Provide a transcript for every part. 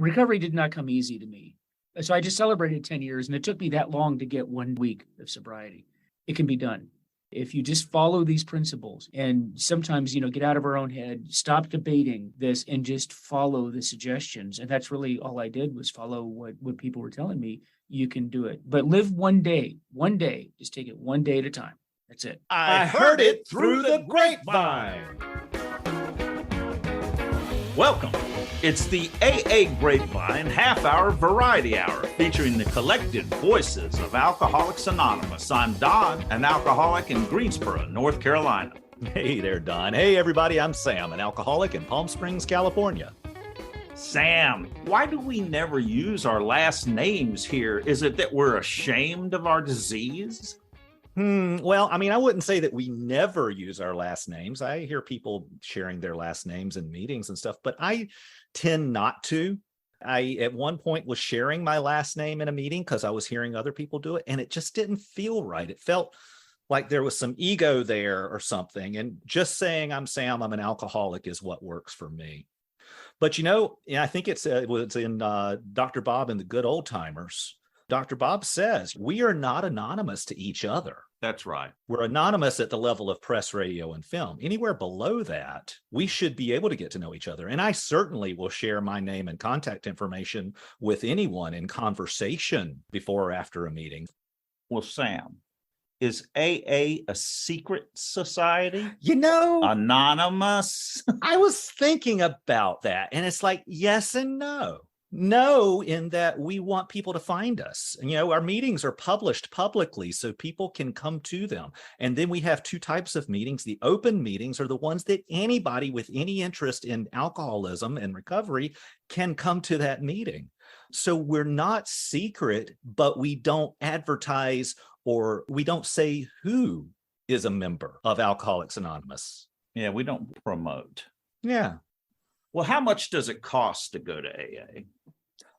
Recovery did not come easy to me. So I just celebrated 10 years, and it took me that long to get 1 week of sobriety. It can be done. If you just follow these principles and sometimes, get out of our own head, stop debating this and just follow the suggestions. And that's really all I did was follow what people were telling me. You can do it, but live one day, just take it one day at a time. That's it. I heard it through the grapevine. Welcome. It's the AA Grapevine half-hour variety hour featuring the collected voices of Alcoholics Anonymous. I'm Don, an alcoholic in Greensboro, North Carolina. Hey there, Don. Hey, everybody. I'm Sam, an alcoholic in Palm Springs, California. Sam, why do we never use our last names here? Is it that we're ashamed of our disease? Well, I wouldn't say that we never use our last names. I hear people sharing their last names in meetings and stuff, but I tend not to. I, at one point, was sharing my last name in a meeting because I was hearing other people do it, and it just didn't feel right. It felt like there was some ego there or something, and just saying I'm Sam, I'm an alcoholic is what works for me. But I think it was in Dr. Bob and the Good Old Timers. Dr. Bob says, we are not anonymous to each other. That's right. We're anonymous at the level of press, radio, and film. Anywhere below that, we should be able to get to know each other. And I certainly will share my name and contact information with anyone in conversation before or after a meeting. Well, Sam, is AA a secret society? Anonymous? I was thinking about that, and it's like, yes and no. No, in that we want people to find us. Our meetings are published publicly so people can come to them. And then we have two types of meetings. The open meetings are the ones that anybody with any interest in alcoholism and recovery can come to that meeting. So we're not secret, but we don't advertise or we don't say who is a member of Alcoholics Anonymous. Yeah, we don't promote. Yeah. Well, how much does it cost to go to AA?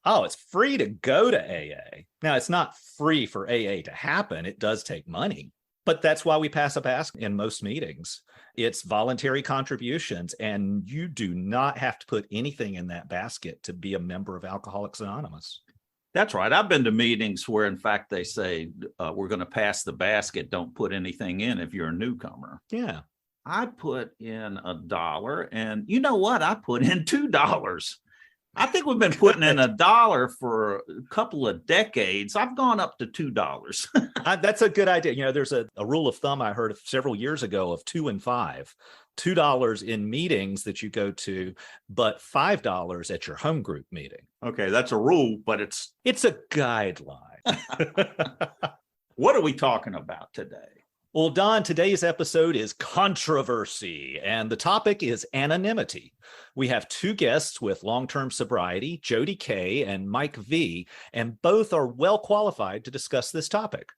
Oh, it's free to go to AA. Now, it's not free for AA to happen. It does take money, but that's why we pass a basket in most meetings. It's voluntary contributions, and you do not have to put anything in that basket to be a member of Alcoholics Anonymous. That's right. I've been to meetings where, in fact, they say, we're going to pass the basket. Don't put anything in if you're a newcomer. Yeah. I put in $1, and you know what? I put in $2. I think we've been putting in $1 for a couple of decades. I've gone up to $2. That's a good idea. There's a rule of thumb I heard of several years ago of 2 and 5. $2 in meetings that you go to, but $5 at your home group meeting. Okay, that's a rule, but it's a guideline. What are we talking about today? Well, Don, today's episode is controversy, and the topic is anonymity. We have two guests with long-term sobriety, Jody K. and Mike V., and both are well qualified to discuss this topic.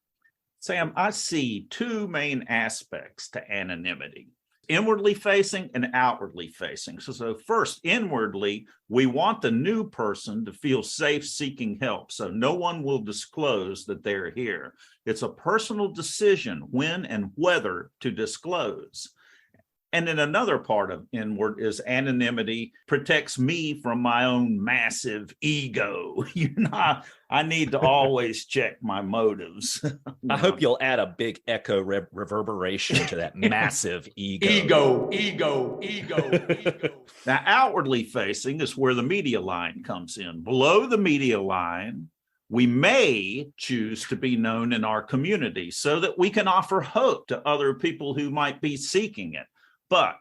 Sam, I see two main aspects to anonymity: inwardly facing and outwardly facing. So first, inwardly, we want the new person to feel safe seeking help, so no one will disclose that they're here. It's a personal decision when and whether to disclose. And then another part of inward is anonymity protects me from my own massive ego. I need to always check my motives. I hope you'll add a big echo reverberation to that massive ego. Ego. Now, outwardly facing is where the media line comes in. Below the media line, we may choose to be known in our community so that we can offer hope to other people who might be seeking it. But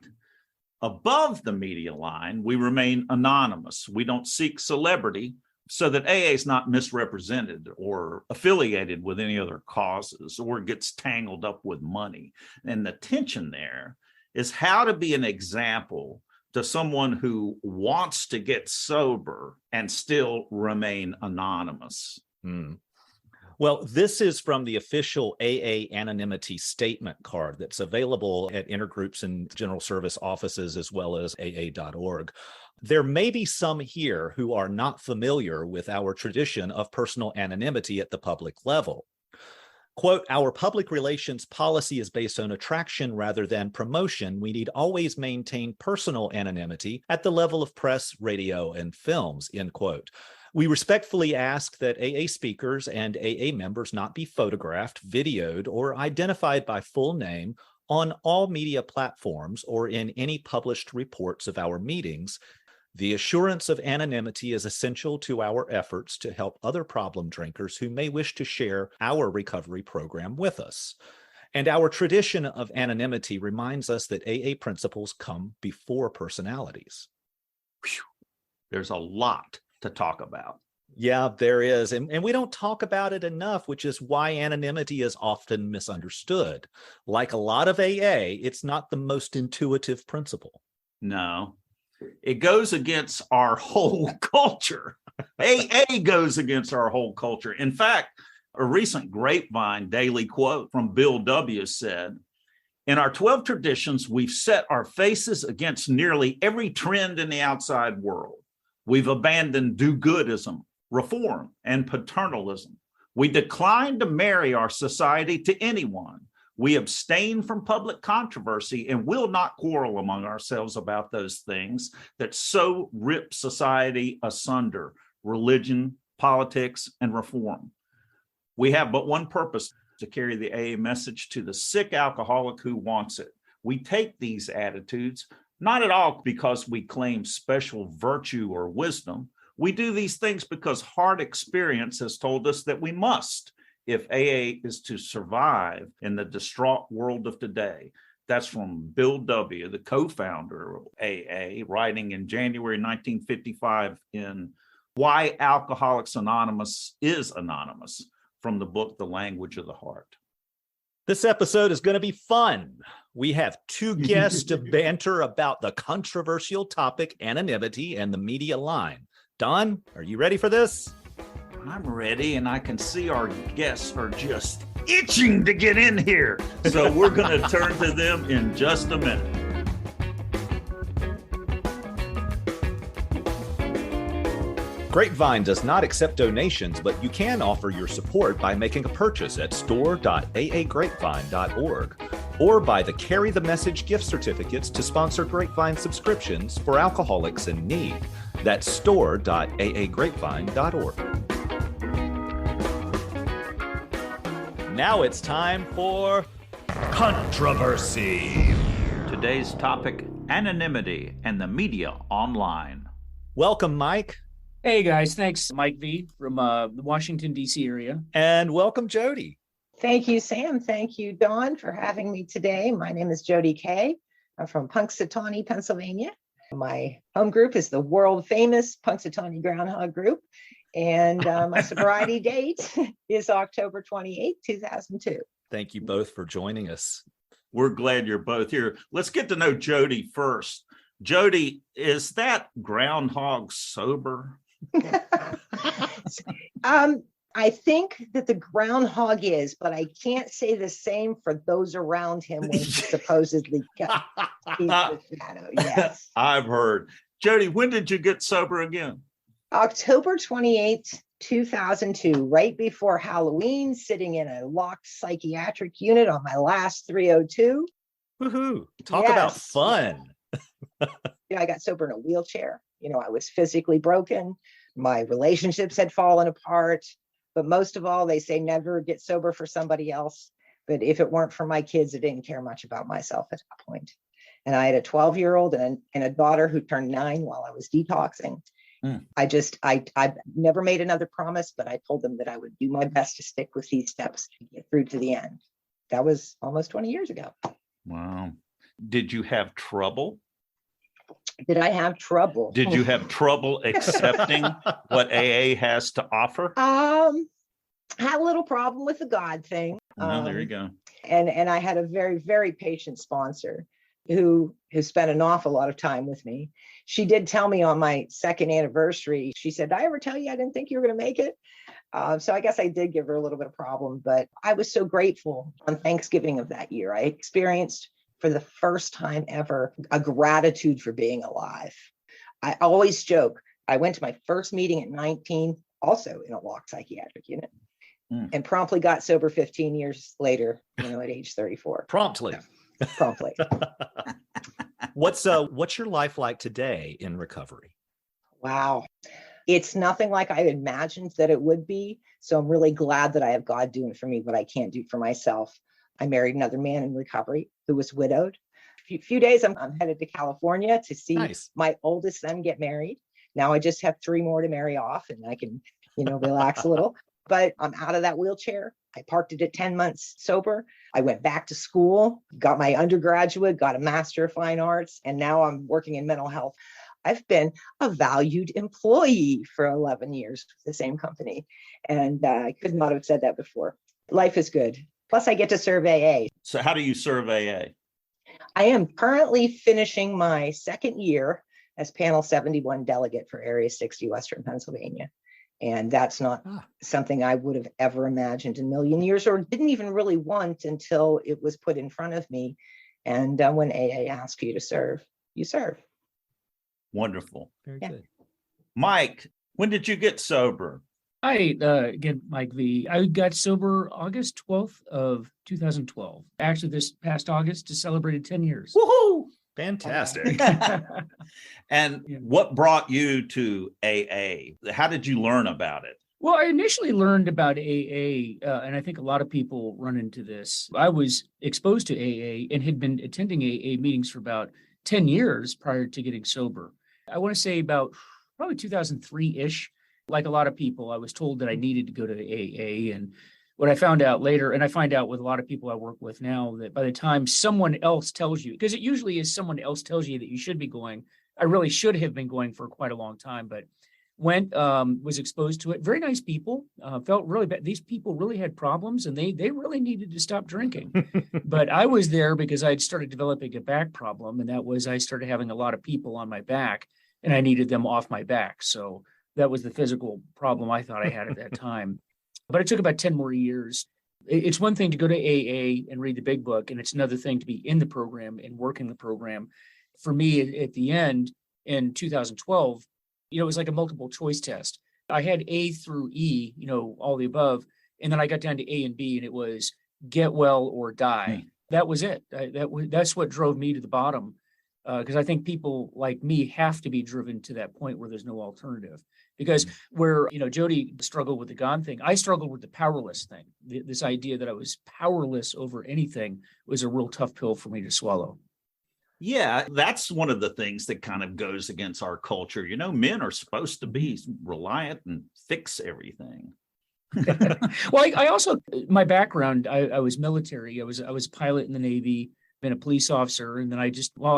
above the media line, we remain anonymous. We don't seek celebrity so that AA is not misrepresented or affiliated with any other causes or gets tangled up with money. And the tension there is how to be an example to someone who wants to get sober and still remain anonymous. Well, this is from the official AA anonymity statement card that's available at intergroups and general service offices as well as AA.org. There may be some here who are not familiar with our tradition of personal anonymity at the public level. Quote, our public relations policy is based on attraction rather than promotion. We need always maintain personal anonymity at the level of press, radio, and films, end quote. We respectfully ask that AA speakers and AA members not be photographed, videoed, or identified by full name on all media platforms or in any published reports of our meetings. The assurance of anonymity is essential to our efforts to help other problem drinkers who may wish to share our recovery program with us. And our tradition of anonymity reminds us that AA principles come before personalities. Whew. There's a lot to talk about. Yeah, there is. And we don't talk about it enough, which is why anonymity is often misunderstood. Like a lot of AA, it's not the most intuitive principle. No. It goes against our whole culture. AA goes against our whole culture. In fact, a recent Grapevine daily quote from Bill W. said, in our 12 traditions, we've set our faces against nearly every trend in the outside world. We've abandoned do-goodism, reform, and paternalism. We decline to marry our society to anyone. We abstain from public controversy and will not quarrel among ourselves about those things that so rip society asunder: religion, politics, and reform. We have but one purpose: to carry the AA message to the sick alcoholic who wants it. We take these attitudes not at all because we claim special virtue or wisdom. We do these things because hard experience has told us that we must, if AA is to survive in the distraught world of today. That's from Bill W., the co-founder of AA, writing in January 1955 in Why Alcoholics Anonymous is Anonymous, from the book, The Language of the Heart. This episode is going to be fun. We have two guests to banter about the controversial topic, anonymity, and the media line. Don, are you ready for this? I'm ready, and I can see our guests are just itching to get in here. So we're going to turn to them in just a minute. Grapevine does not accept donations, but you can offer your support by making a purchase at store.aagrapevine.org or by the Carry the Message gift certificates to sponsor Grapevine subscriptions for alcoholics in need. That's store.aagrapevine.org. Now it's time for controversy. Today's topic, anonymity and the media online. Welcome, Mike. Hey guys, thanks, Mike V from the Washington, D.C. area. And welcome, Jody. Thank you, Sam. Thank you, Dawn, for having me today. My name is Jody Kay. I'm from Punxsutawney, Pennsylvania. My home group is the world famous Punxsutawney Groundhog Group. And my sobriety date is October 28, 2002. Thank you both for joining us. We're glad you're both here. Let's get to know Jody first. Jody, is that groundhog sober? I think that the groundhog is, but I can't say the same for those around him when he supposedly got the shadow. Yes. I've heard. Jody, when did you get sober again? October 28th, 2002, right before Halloween, sitting in a locked psychiatric unit on my last 302. Woohoo. Talk about fun. I got sober in a wheelchair. I was physically broken. My relationships had fallen apart. But most of all, they say never get sober for somebody else. But if it weren't for my kids, I didn't care much about myself at that point. And I had a 12-year-old and a daughter who turned 9 while I was detoxing. I never made another promise, but I told them that I would do my best to stick with these steps to get through to the end. That was almost 20 years ago. Wow. Did you have trouble? Did I have trouble? Did you have trouble accepting what AA has to offer? Had a little problem with the God thing. There you go. And I had a very, very patient sponsor who has spent an awful lot of time with me. She did tell me on my second anniversary, she said, did I ever tell you I didn't think you were going to make it? So I guess I did give her a little bit of problem, but I was so grateful on Thanksgiving of that year. I experienced for the first time ever a gratitude for being alive. I always joke, I went to my first meeting at 19, also in a locked psychiatric unit. and promptly got sober 15 years later, at age 34. Promptly. Promptly. What's your life like today in recovery? Wow. It's nothing like I imagined that it would be. So I'm really glad that I have God doing for me what I can't do for myself. I married another man in recovery who was widowed. A few days, I'm headed to California to see my oldest son get married. Now I just have 3 more to marry off and I can, relax a little. But I'm out of that wheelchair. I parked it at 10 months sober. I went back to school, got my undergraduate, got a Master of Fine Arts, and now I'm working in mental health. I've been a valued employee for 11 years with the same company. And I could not have said that before. Life is good. Plus, I get to serve AA. So how do you serve AA? I am currently finishing my 2nd year as Panel 71 delegate for Area 60, Western Pennsylvania. And that's not something I would have ever imagined in a million years, or didn't even really want until it was put in front of me. And when AA asks you to serve, you serve. Wonderful. Very good. Mike, when did you get sober? Again, Mike V. I got sober August 12th of 2012. Actually, this past August, just celebrated 10 years. Woohoo! Fantastic. And what brought you to AA? How did you learn about it? Well, I initially learned about AA, and I think a lot of people run into this. I was exposed to AA and had been attending AA meetings for about 10 years prior to getting sober. I want to say about probably 2003-ish. Like a lot of people, I was told that I needed to go to the AA. And what I found out later, and I find out with a lot of people I work with now, that by the time someone else tells you, because it usually is someone else tells you that you should be going, I really should have been going for quite a long time, but went, was exposed to it. Very nice people, felt really bad. These people really had problems and they really needed to stop drinking. But I was there because I'd started developing a back problem. And that was, I started having a lot of people on my back and I needed them off my back. So that was the physical problem I thought I had at that time. But it took about 10 more years. It's one thing to go to AA and read the big book, and it's another thing to be in the program and working the program. For me, at the end in 2012, it was like a multiple choice test. I had A through E, all the above. And then I got down to A and B, and it was get well or die. That was it. That's what drove me to the bottom. Because I think people like me have to be driven to that point where there's no alternative. Because where, Jody struggled with the God thing, I struggled with the powerless thing. This idea that I was powerless over anything was a real tough pill for me to swallow. Yeah, that's one of the things that kind of goes against our culture. Men are supposed to be reliant and fix everything. Well, I also, my background, I was military. I was a pilot in the Navy, been a police officer. And then I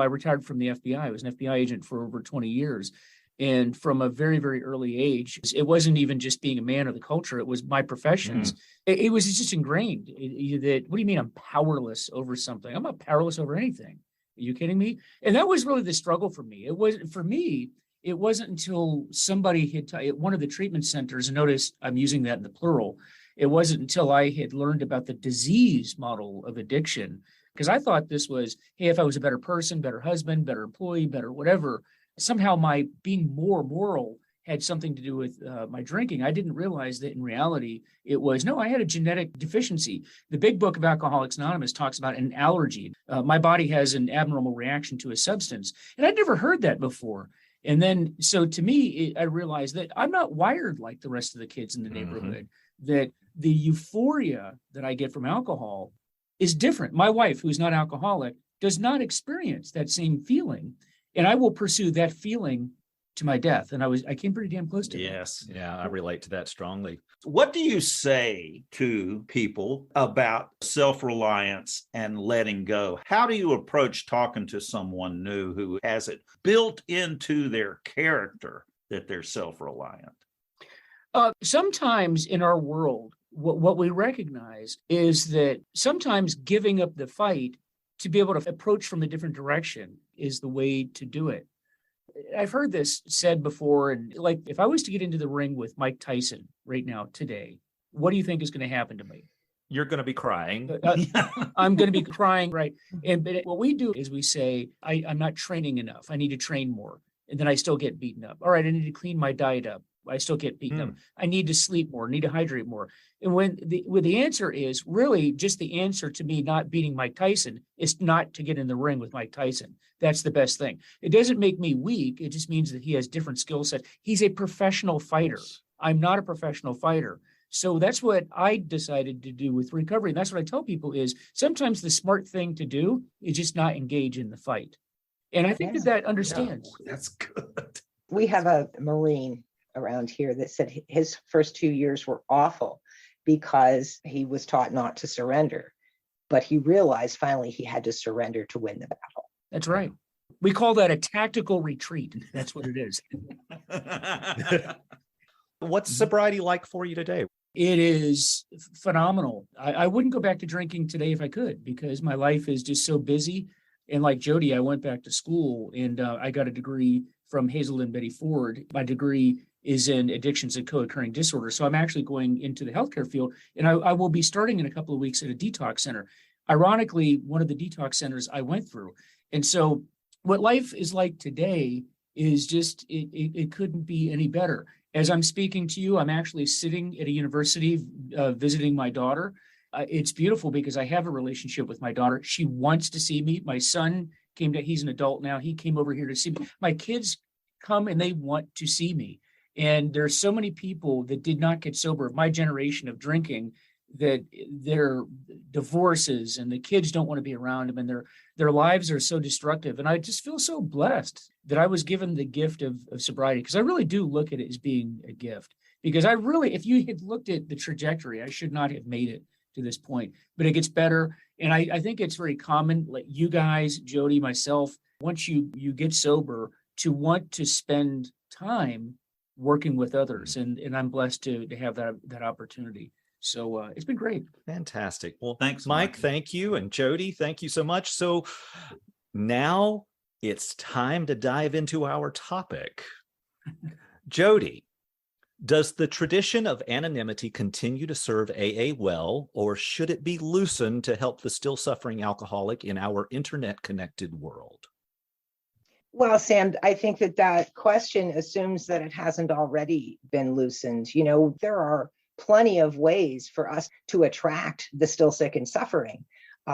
retired from the FBI. I was an FBI agent for over 20 years. And from a very, very early age, it wasn't even just being a man of the culture. It was my professions. It was just ingrained that, what do you mean I'm powerless over something? I'm not powerless over anything. Are you kidding me? And that was really the struggle for me. It wasn't until somebody had at one of the treatment centers, and notice I'm using that in the plural. It wasn't until I had learned about the disease model of addiction, because I thought this was, hey, if I was a better person, better husband, better employee, better whatever, somehow my being more moral had something to do with my drinking. I didn't realize that in reality, it was, no, I had a genetic deficiency. The big book of Alcoholics Anonymous talks about an allergy. My body has an abnormal reaction to a substance. And I'd never heard that before. And then, so to me, I realized that I'm not wired like the rest of the kids in the neighborhood, that the euphoria that I get from alcohol is different. My wife, who's not alcoholic, does not experience that same feeling. And I will pursue that feeling to my death. And I came pretty damn close to it. Yes. Yeah, I relate to that strongly. What do you say to people about self-reliance and letting go? How do you approach talking to someone new who has it built into their character that they're self-reliant? Sometimes in our world, what we recognize is that sometimes giving up the fight to be able to approach from a different direction is the way to do it. I've heard this said before, and like, if I was to get into the ring with Mike Tyson right now, today, what do you think is going to happen to me? You're going to be crying. I'm going to be crying, right? But what we do is we say, I'm not training enough. I need to train more. And then I still get beaten up. All right, I need to clean my diet up. I still get beaten up. I need to sleep more, need to hydrate more. And when the answer is really just the answer to me not beating Mike Tyson is not to get in the ring with Mike Tyson. That's the best thing. It doesn't make me weak. It just means that he has different skill sets. He's a professional fighter. Yes. I'm not a professional fighter. So that's what I decided to do with recovery. And that's what I tell people is sometimes the smart thing to do is just not engage in the fight. And I think that understands. Yeah, that's good. We have a Marine around here that said his first 2 years were awful because he was taught not to surrender. But he realized finally he had to surrender to win the battle. That's right. We call that a tactical retreat. That's what it is. What's sobriety like for you today? It is phenomenal. I wouldn't go back to drinking today if I could, because my life is just so busy. And like Jody, I went back to school and I got a degree from Hazel and Betty Ford. My degree is in addictions and co-occurring disorders. So I'm actually going into the healthcare field, and I will be starting in a couple of weeks at a detox center. Ironically, one of the detox centers I went through. And so what life is like today is just, it couldn't be any better. As I'm speaking to you, I'm actually sitting at a university visiting my daughter. It's beautiful because I have a relationship with my daughter. She wants to see me. My son came to, he's an adult now. He came over here to see me. My kids come and they want to see me. And there's so many people that did not get sober of my generation of drinking that their divorces and the kids don't want to be around them and their lives are so destructive. And I just feel so blessed that I was given the gift of sobriety, because I really do look at it as being a gift. Because I really, if you had looked at the trajectory, I should not have made it to this point, but it gets better. And I think it's very common, like you guys, Jody, myself, once you get sober, to want to spend time working with others. And I'm blessed to have that opportunity. So it's been great. Fantastic. Well, Thanks, Mike. Mike. Thank you. And Jody, thank you so much. So now it's time to dive into our topic. Jody, does the tradition of anonymity continue to serve AA well, or should it be loosened to help the still suffering alcoholic in our internet-connected world? Well, Sam, I think that question assumes that it hasn't already been loosened. You know, there are plenty of ways for us to attract the still sick and suffering.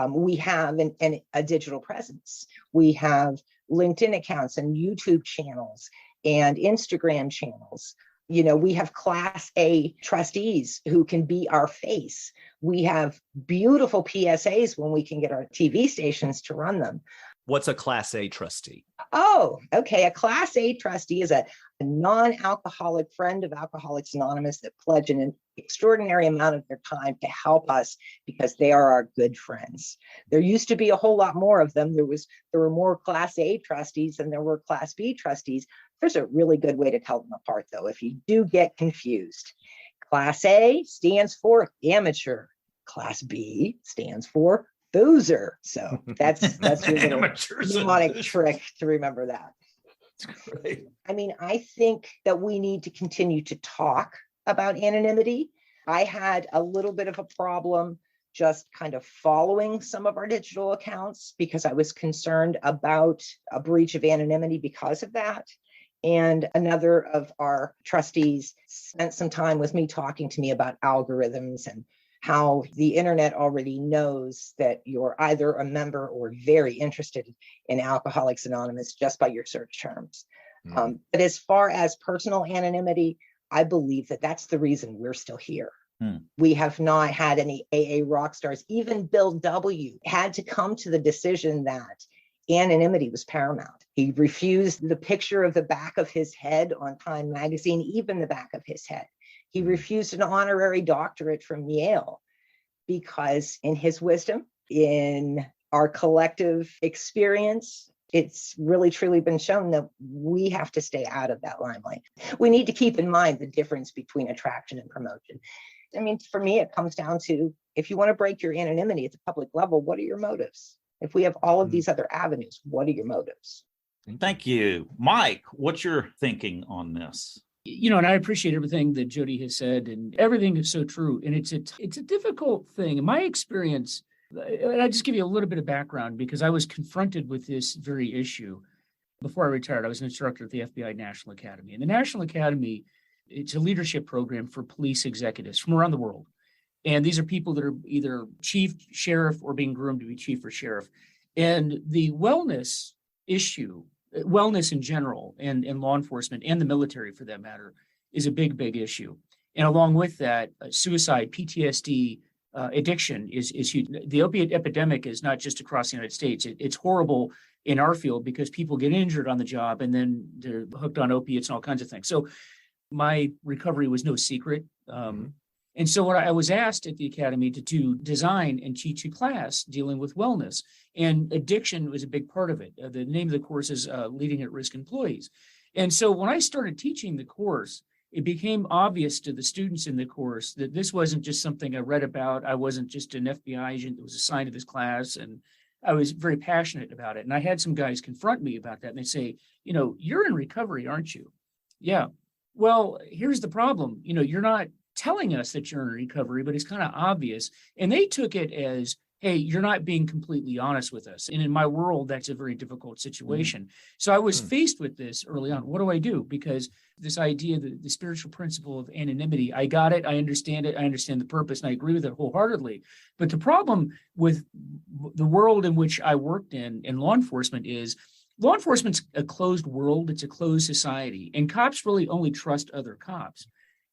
We have a digital presence. We have LinkedIn accounts and YouTube channels and Instagram channels. You know, we have Class A trustees who can be our face. We have beautiful PSAs when we can get our TV stations to run them. What's a Class A trustee? Oh, okay. A Class A trustee is a non-alcoholic friend of Alcoholics Anonymous that pledge an extraordinary amount of their time to help us because they are our good friends. There used to be a whole lot more of them. There were more Class A trustees than there were Class B trustees. There's a really good way to tell them apart, though, if you do get confused. Class A stands for amateur. Class B stands for boozer. So that's your little mnemonic trick to remember that. That's great. I mean, I think that we need to continue to talk about anonymity. I had a little bit of a problem just kind of following some of our digital accounts because I was concerned about a breach of anonymity because of that. And another of our trustees spent some time with me talking to me about algorithms and how the internet already knows that you're either a member or very interested in Alcoholics Anonymous just by your search terms. But as far as personal anonymity, I believe that that's the reason we're still here. We have not had any AA rock stars. Even Bill W. had to come to the decision that anonymity was paramount. He refused the picture of the back of his head on Time magazine, even the back of his head. He refused an honorary doctorate from Yale because in his wisdom, in our collective experience, it's really truly been shown that we have to stay out of that limelight. We need to keep in mind the difference between attraction and promotion. I mean, for me, it comes down to, if you want to break your anonymity at the public level, what are your motives? If we have all of these other avenues, what are your motives? Thank you. Mike, what's your thinking on this? You know, and I appreciate everything that Jody has said, and everything is so true. And it's a difficult thing. In my experience, and I just give you a little bit of background because I was confronted with this very issue. Before I retired, I was an instructor at the FBI National Academy. And the National Academy It's a leadership program for police executives from around the world. And these are people that are either chief, sheriff, or being groomed to be chief or sheriff. And the wellness issue, wellness in general, and law enforcement and the military for that matter, is a big, big issue. And along with that, suicide, PTSD, addiction is huge. The opiate epidemic is not just across the United States. It's horrible in our field because people get injured on the job and then they're hooked on opiates and all kinds of things. So my recovery was no secret. And so what I was asked at the academy to design and teach a class dealing with wellness, and addiction was a big part of it. The name of the course is Leading at Risk Employees. And so when I started teaching the course, it became obvious to the students in the course that this wasn't just something I read about. I wasn't just an FBI agent that was assigned to this class. And I was very passionate about it. And I had some guys confront me about that. And they say, you're in recovery, aren't you? Yeah. Well, here's the problem. You're not telling us that you're in recovery, but it's kind of obvious. And they took it as, hey, you're not being completely honest with us. And in my world, that's a very difficult situation. So I was faced with this early on. What do I do? Because this idea, the spiritual principle of anonymity, I got it. I understand it. I understand the purpose, and I agree with it wholeheartedly. But the problem with the world in which I worked in law enforcement is law enforcement's a closed world. It's a closed society. And cops really only trust other cops.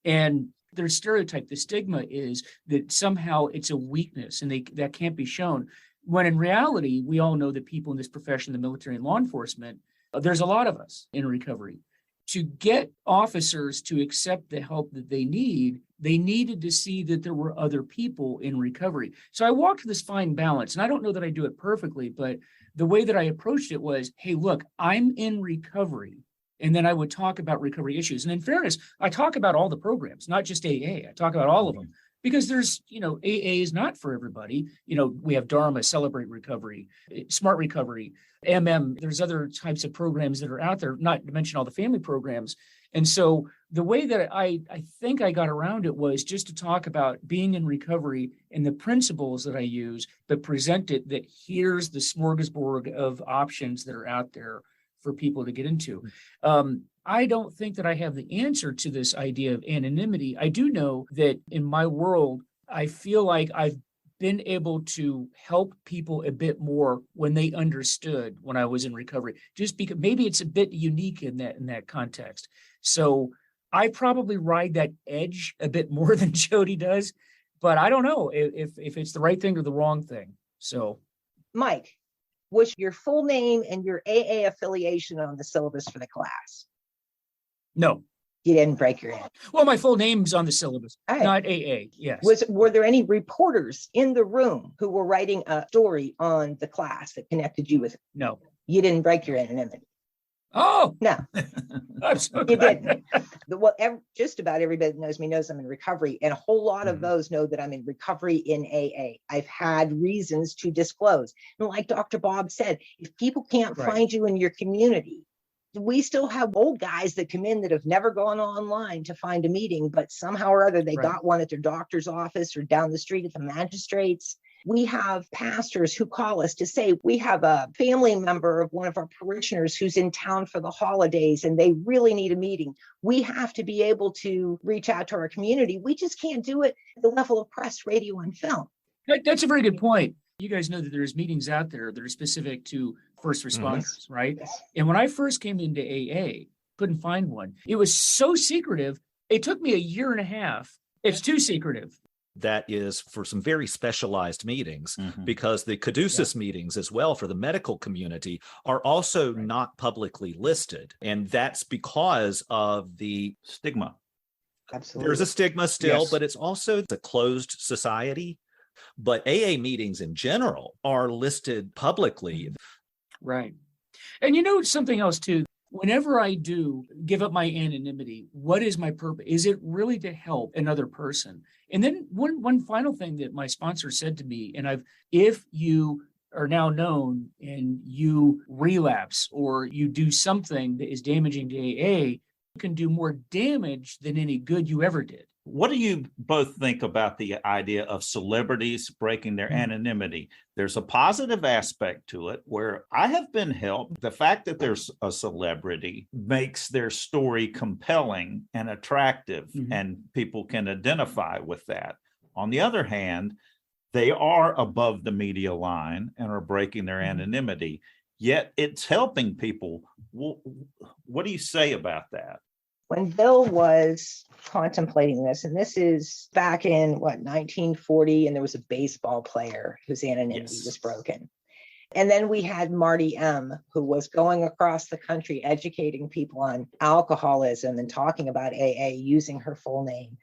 And their stereotype, the stigma is that somehow it's a weakness and that can't be shown. When in reality, we all know that people in this profession, the military and law enforcement, there's a lot of us in recovery. To get officers to accept the help that they needed to see that there were other people in recovery. So I walked this fine balance, and I don't know that I do it perfectly, but the way that I approached it was, hey, look, I'm in recovery. And then I would talk about recovery issues. And in fairness, I talk about all the programs, not just AA. I talk about all of them because there's, AA is not for everybody. We have Dharma, Celebrate Recovery, Smart Recovery, There's other types of programs that are out there, not to mention all the family programs. And so the way that I think I got around it was just to talk about being in recovery and the principles that I use, but present it that here's the smorgasbord of options that are out there for people to get into. I don't think that I have the answer to this idea of anonymity. I do know that in my world, I feel like I've been able to help people a bit more when they understood when I was in recovery, just because maybe it's a bit unique in that context. So I probably ride that edge a bit more than Jody does, but I don't know if it's the right thing or the wrong thing. So, Mike, was your full name and your AA affiliation on the syllabus for the class? No. You didn't break your head. Well, my full name's on the syllabus, not AA. Yes. Were there any reporters in the room who were writing a story on the class that connected you with it? No. You didn't break your anonymity. Oh no, I'm so you didn't. Just about everybody that knows me knows I'm in recovery, and a whole lot of those know that I'm in recovery in AA. I've had reasons to disclose, and like Dr. Bob said, if people can't find you in your community, we still have old guys that come in that have never gone online to find a meeting, but somehow or other they got one at their doctor's office or down the street at the magistrate's. We have pastors who call us to say, we have a family member of one of our parishioners who's in town for the holidays and they really need a meeting. We have to be able to reach out to our community. We just can't do it at the level of press, radio, and film. That's a very good point. You guys know that there's meetings out there that are specific to first responders, right? Yes. And when I first came into AA, couldn't find one. It was so secretive. It took me a year and a half. It's too secretive. That is for some very specialized meetings, because the caduceus meetings as well for the medical community are also not publicly listed. And that's because of the stigma. Absolutely. There's a stigma still, but it's also the closed society. But AA meetings in general are listed publicly. Right. And something else too, whenever I do give up my anonymity, what is my purpose? Is it really to help another person? And then one final thing that my sponsor said to me, and if you are now known and you relapse or you do something that is damaging to AA, can do more damage than any good you ever did. What do you both think about the idea of celebrities breaking their anonymity? There's a positive aspect to it where I have been helped. The fact that there's a celebrity makes their story compelling and attractive, and people can identify with that. On the other hand, they are above the media line and are breaking their anonymity, yet it's helping people. What do you say about that? When Bill was contemplating this, and this is back in 1940, and there was a baseball player whose anonymity was broken. And then we had Marty M., who was going across the country educating people on alcoholism and talking about AA using her full name.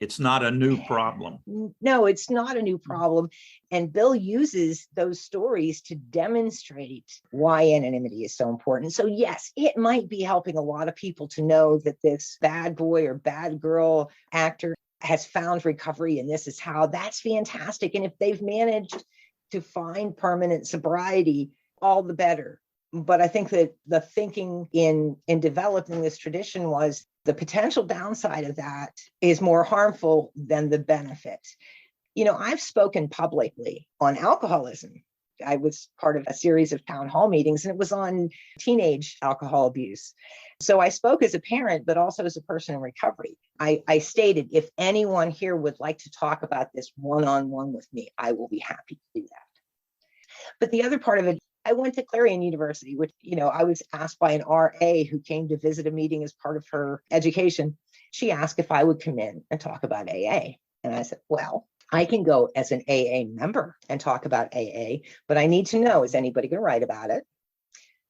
It's not a new problem. No, it's not a new problem. And Bill uses those stories to demonstrate why anonymity is so important. So yes, it might be helping a lot of people to know that this bad boy or bad girl actor has found recovery and this is how. That's fantastic. And if they've managed to find permanent sobriety, all the better. But I think that the thinking in developing this tradition was the potential downside of that is more harmful than the benefit. You know, I've spoken publicly on alcoholism. I was part of a series of town hall meetings, and it was on teenage alcohol abuse. So I spoke as a parent, but also as a person in recovery. I stated, if anyone here would like to talk about this one-on-one with me, I will be happy to do that. But the other part of it, I went to Clarion University, which, you know, I was asked by an RA who came to visit a meeting as part of her education. She asked if I would come in and talk about AA. And I said, well, I can go as an AA member and talk about AA, but I need to know, is anybody going to write about it?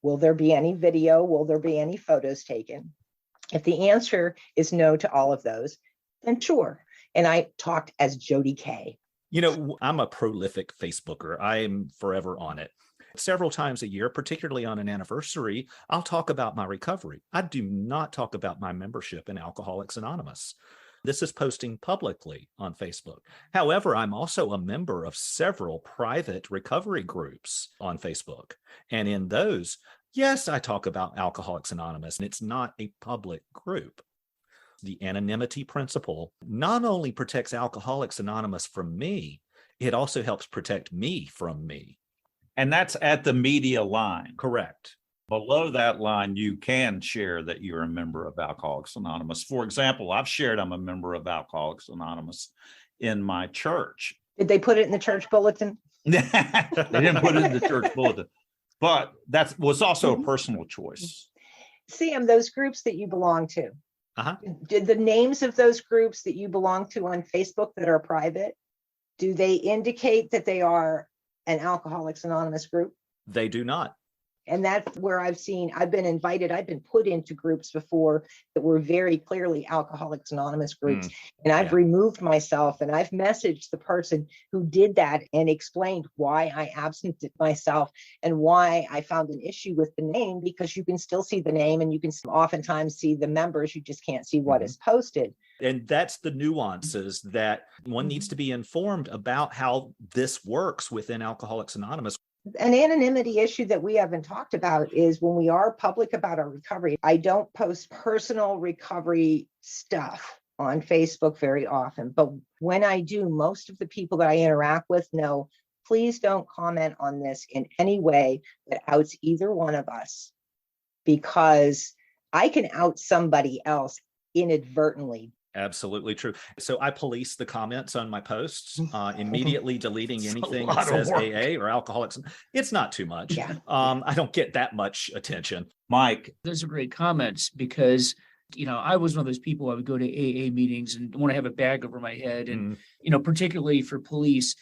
Will there be any video? Will there be any photos taken? If the answer is no to all of those, then sure. And I talked as Jody K. You know, I'm a prolific Facebooker. I'm forever on it. Several times a year, particularly on an anniversary, I'll talk about my recovery. I do not talk about my membership in Alcoholics Anonymous. This is posting publicly on Facebook. However, I'm also a member of several private recovery groups on Facebook. And in those, yes, I talk about Alcoholics Anonymous, and it's not a public group. The anonymity principle not only protects Alcoholics Anonymous from me, it also helps protect me from me. And that's at the media line. Correct. Below that line, you can share that you're a member of Alcoholics Anonymous. For example, I've shared I'm a member of Alcoholics Anonymous in my church. Did they put it in the church bulletin? They didn't put it in the church bulletin, but that was also a personal choice. Sam, those groups that you belong to, did the names of those groups that you belong to on Facebook that are private, do they indicate that they are an Alcoholics Anonymous group? They do not. And that's where I've been invited, I've been put into groups before that were very clearly Alcoholics Anonymous groups. And I've removed myself, and I've messaged the person who did that and explained why I absented myself and why I found an issue with the name, because you can still see the name and you can oftentimes see the members, you just can't see what is posted. And that's the nuances that one needs to be informed about how this works within Alcoholics Anonymous. An anonymity issue that we haven't talked about is when we are public about our recovery. I don't post personal recovery stuff on Facebook very often, but when I do, most of the people that I interact with know, please don't comment on this in any way that outs either one of us, because I can out somebody else inadvertently. Absolutely true. So I police the comments on my posts, immediately deleting anything that says AA or Alcoholics. It's not too much. I don't get that much attention. Mike. Those are great comments because, you know, I was one of those people, I would go to AA meetings and want to have a bag over my head. And, you know, particularly for police,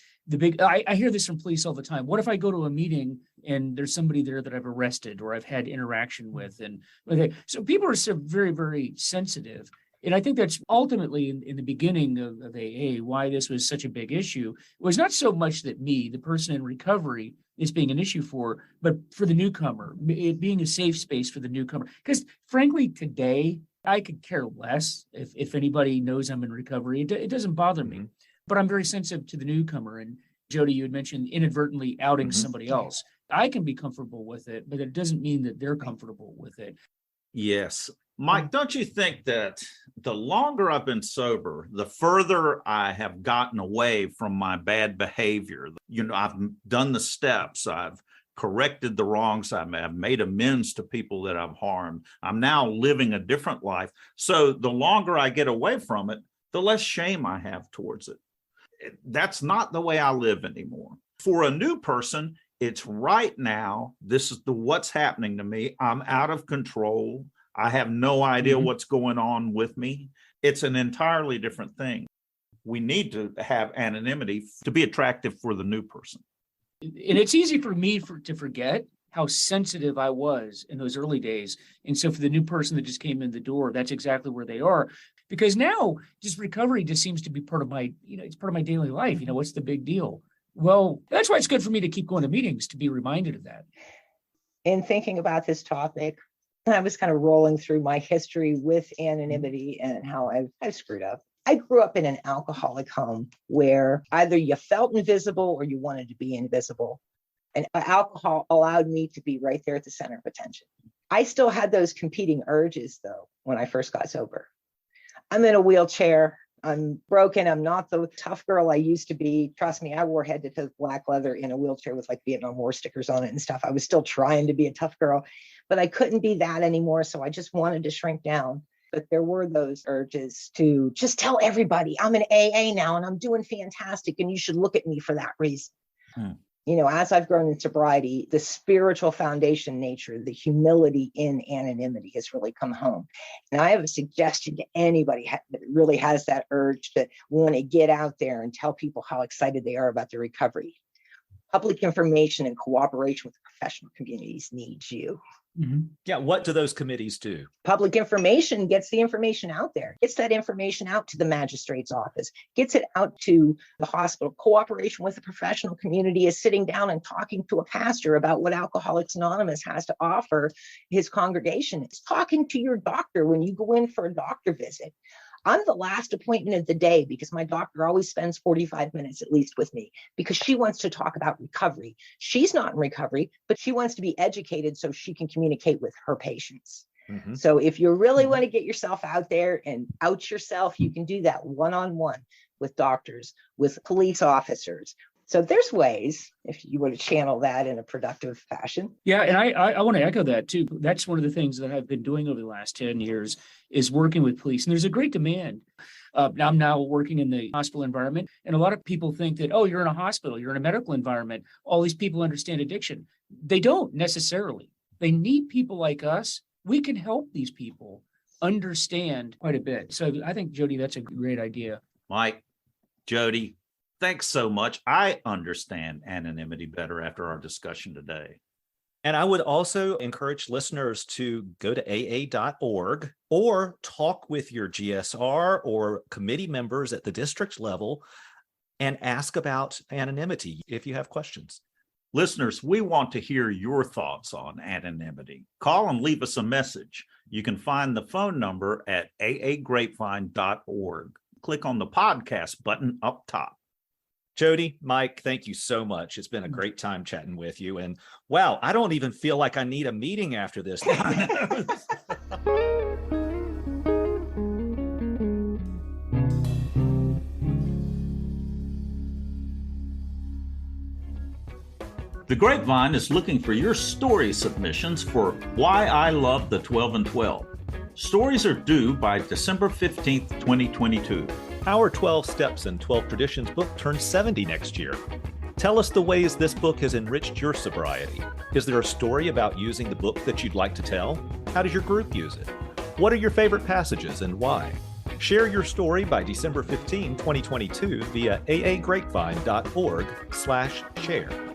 I hear this from police all the time. What if I go to a meeting and there's somebody there that I've arrested or I've had interaction with? And okay, so people are so very, very sensitive. And I think that's ultimately in the beginning of AA, why this was such a big issue. It was not so much that me, the person in recovery, is being an issue for, but for the newcomer, it being a safe space for the newcomer. Because frankly, today, I could care less if anybody knows I'm in recovery. It doesn't bother me, but I'm very sensitive to the newcomer. And Jody, you had mentioned inadvertently outing somebody else. I can be comfortable with it, but it doesn't mean that they're comfortable with it. Yes. Mike, don't you think that the longer I've been sober, the further I have gotten away from my bad behavior? I've done the steps. I've corrected the wrongs I've made amends to people that I've harmed. I'm now living a different life. So the longer I get away from it, the less shame I have towards it. That's not the way I live anymore. For a new person, it's right now. This is what's happening to me. I'm out of control. I have no idea what's going on with me. It's an entirely different thing. We need to have anonymity to be attractive for the new person. And it's easy for me to forget how sensitive I was in those early days. And so for the new person that just came in the door, that's exactly where they are. Because now just recovery just seems to be part of my, it's part of my daily life. What's the big deal? Well, that's why it's good for me to keep going to meetings, to be reminded of that. In thinking about this topic, I was kind of rolling through my history with anonymity and how I've screwed up. I grew up in an alcoholic home where either you felt invisible or you wanted to be invisible. And alcohol allowed me to be right there at the center of attention. I still had those competing urges, though, when I first got sober. I'm in a wheelchair. I'm broken. I'm not the tough girl I used to be. Trust me, I wore head to toe black leather in a wheelchair with like Vietnam War stickers on it and stuff. I was still trying to be a tough girl, but I couldn't be that anymore. So I just wanted to shrink down. But there were those urges to just tell everybody I'm in AA now and I'm doing fantastic. And you should look at me for that reason. As I've grown in sobriety, the spiritual foundation nature, the humility in anonymity has really come home. And I have a suggestion to anybody that really has that urge to want to get out there and tell people how excited they are about their recovery. Public information and cooperation with professional communities needs you. Yeah. What do those committees do? Public information gets the information out there, gets that information out to the magistrate's office, gets it out to the hospital. Cooperation with the professional community is sitting down and talking to a pastor about what Alcoholics Anonymous has to offer his congregation. It's talking to your doctor when you go in for a doctor visit. I'm the last appointment of the day because my doctor always spends 45 minutes at least with me because she wants to talk about recovery. She's not in recovery, but she wants to be educated so she can communicate with her patients. So if you really want to get yourself out there and out yourself, you can do that one-on-one with doctors, with police officers. So there's ways if you want to channel that in a productive fashion. Yeah, and I want to echo that too. That's one of the things that I've been doing over the last 10 years is working with police. And there's a great demand. I'm now working in the hospital environment. And a lot of people think that, oh, you're in a hospital, you're in a medical environment. All these people understand addiction. They don't necessarily. They need people like us. We can help these people understand quite a bit. So I think, Jody, that's a great idea. Mike, Jody, thanks so much. I understand anonymity better after our discussion today. And I would also encourage listeners to go to aa.org or talk with your GSR or committee members at the district level and ask about anonymity if you have questions. Listeners, we want to hear your thoughts on anonymity. Call and leave us a message. You can find the phone number at aagrapevine.org. Click on the podcast button up top. Jody, Mike, thank you so much. It's been a great time chatting with you. And wow, I don't even feel like I need a meeting after this. The Grapevine is looking for your story submissions for Why I Love the 12 and 12. Stories are due by December 15th, 2022. Our 12 Steps and 12 Traditions book turns 70 next year. Tell us the ways this book has enriched your sobriety. Is there a story about using the book that you'd like to tell? How does your group use it? What are your favorite passages and why? Share your story by December 15, 2022 via aagrapevine.org/share.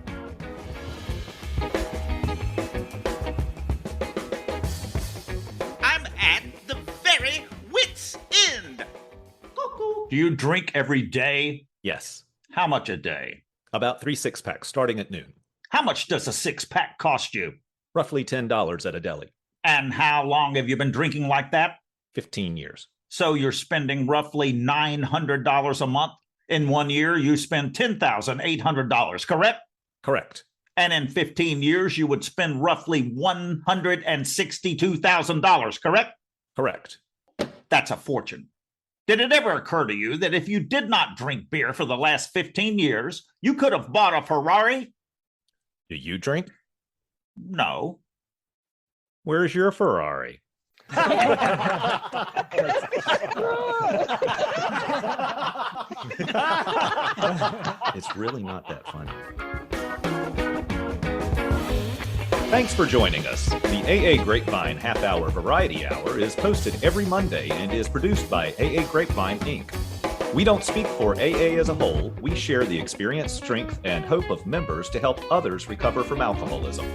Do you drink every day? Yes. How much a day? About 3 6-packs starting at noon. How much does a 6-pack cost you? Roughly $10 at a deli. And how long have you been drinking like that? 15 years. So you're spending roughly $900 a month. In 1 year, you spend $10,800, correct? Correct. And in 15 years, you would spend roughly $162,000, correct? Correct. That's a fortune. Did it ever occur to you that if you did not drink beer for the last 15 years, you could have bought a Ferrari? Do you drink? No. Where's your Ferrari? It's really not that funny. Thanks for joining us. The AA Grapevine Half Hour Variety Hour is posted every Monday and is produced by AA Grapevine, Inc. We don't speak for AA as a whole. We share the experience, strength, and hope of members to help others recover from alcoholism.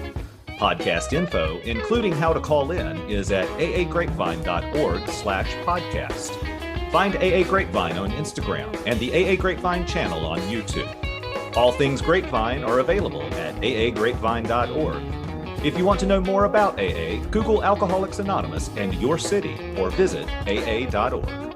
Podcast info, including how to call in, is at aagrapevine.org/podcast. Find AA Grapevine on Instagram and the AA Grapevine channel on YouTube. All things Grapevine are available at aagrapevine.org. If you want to know more about AA, Google Alcoholics Anonymous and your city or visit aa.org.